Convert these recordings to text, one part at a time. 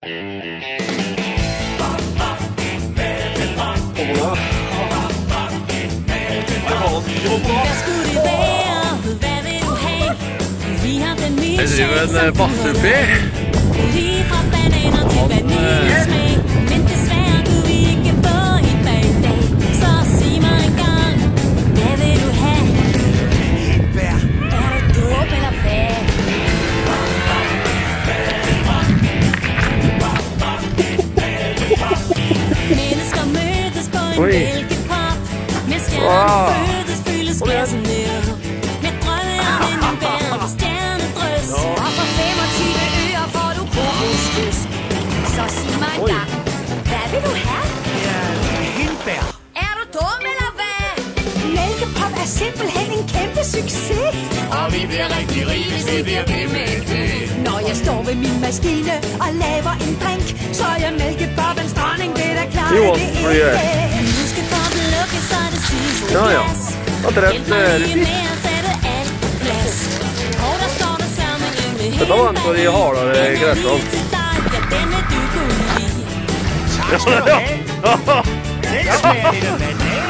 Jeg driver en badstupi. Lige fra bananer til vaniljesmag. Men desværre kunne vi ikke få en bag dag. Så sig mig engang, hvad vil du have? Hindbær. Er du dåb eller hvad? Mennesker mødes på en mælkepop. Med stjerner fødes, fyldes klassen ned. Med drømme om en ubærende stjernedrøs. Og for 25 øer får du kokoskyst. Så sig mig engang, hvad vil du have? Ja, hindbær. Er du dum eller hvad? Mælkepop er simpelthen en kæmpe succes. Og vi bliver rigtig rige, hvis vi bliver ved med det. Når jeg står ved min maskine og laver en drink, så er jeg mælkepopens dronning, det der klarer Det var det fordi, ikke. Nu skal poppen lukke, så er det sidste Ja, ja. glas. Og det Hjælp mig er lige litt. med at sætte alt på plads. Og der står der sammenhæng med Dette var en av de hardere gressene. til dig, ja, den er du god i. Tak skal du have. Den smager lidt af banan.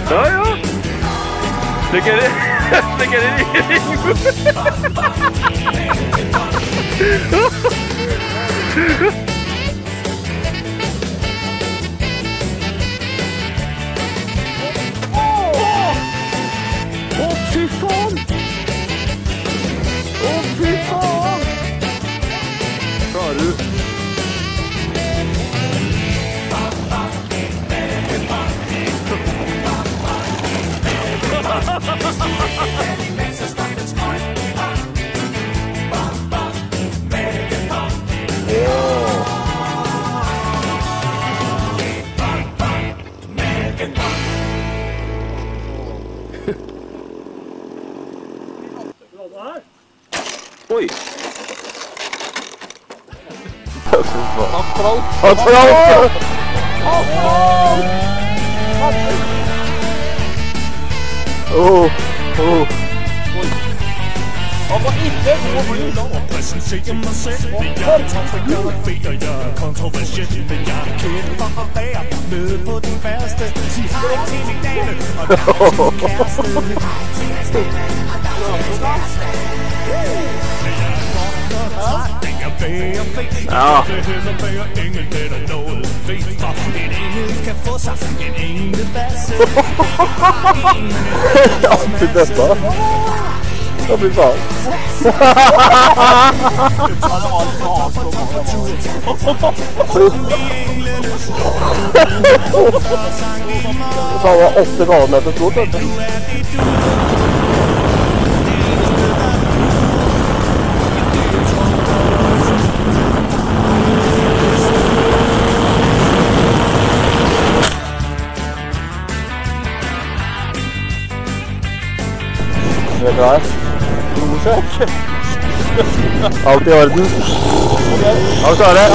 Ja, ja. Stikker det i Fy faen! Å, fy faen! Klarer du? Oi. Takk for alt. Takk for alt. Præsenterer mig selv. Jeg er topografi, og jeg er kontroversiel. Men jeg er kendt for at være med på den værste. Sig hej til min dame, og dig til min kæreste. Ja. Alltid dette. Ja, fy faen. Det var 80 kvadratmeter stort, vet du. Er du klar? Prosjekk. Alt i orden. Er du klare? Ja.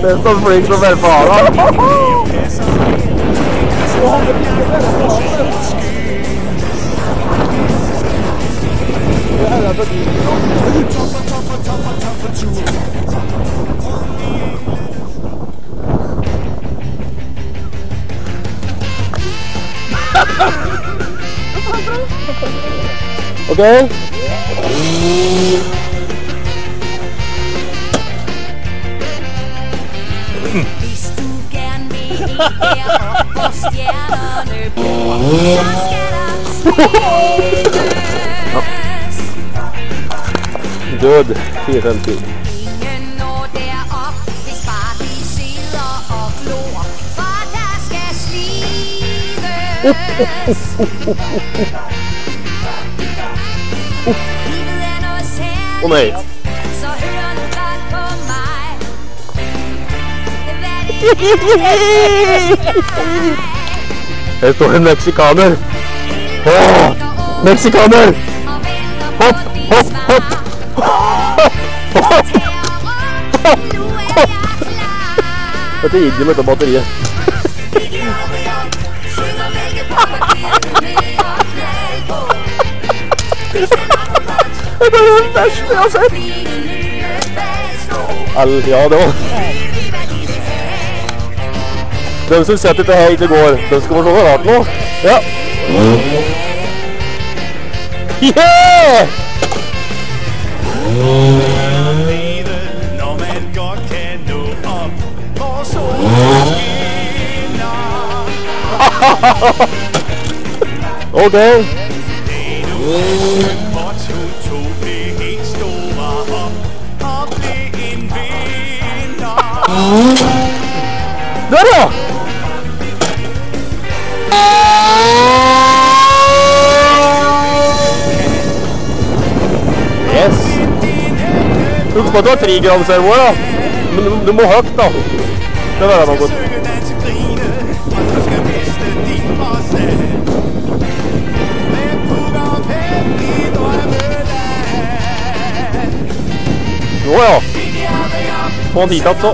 Det er så flink som bare faen, da. Okay. Hvis du gerne vil herop, hvor stjernerne bor, så skal der smides. Død. 4-5 til. Ingen når derop, hvis bare de sidder og glor, for der skal slides. Livet er noget Åh, nej. særligt, så hør nu godt på mig. Her står en meksikaner. Åh, meksikaner! Hopp, hopp, hopp! Hopp! Dette gir jo med dette batteriet. Det er det verste jeg har sett. Ja, det var. De som sett dette her ikke går, de skal få se noe rart nå. Ja. Yeah! Når man godt kan nå op, hvor solen skinner. Okay. Og Toto blev helt store op, og blev en vinder. Der ja! Yes. Husk på at du har 3 gram servoer da. Men du må høyt da. Det var det man godt. Nå ja. Få han dit altså.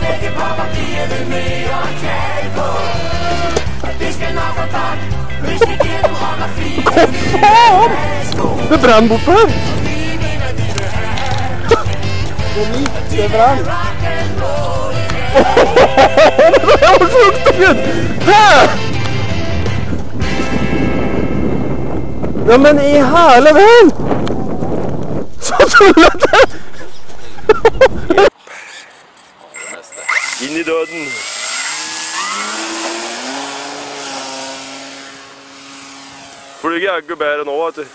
Hva faen? Det brenner bort her. Det brenner. Det var sjukt Gud. Hæ? Ja, men i hele veien. Så tullete. Inn i døden. Flyger jeg ikke bedre nå, vet du.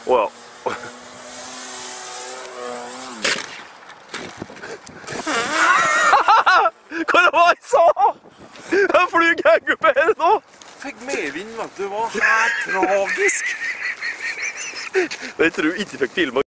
Well. Hva det var jeg sa? Jeg flyger jeg ikke bedre nå. Fikk medvind, vet du. Det var helt tragisk. Jeg tror ikke fikk filmet.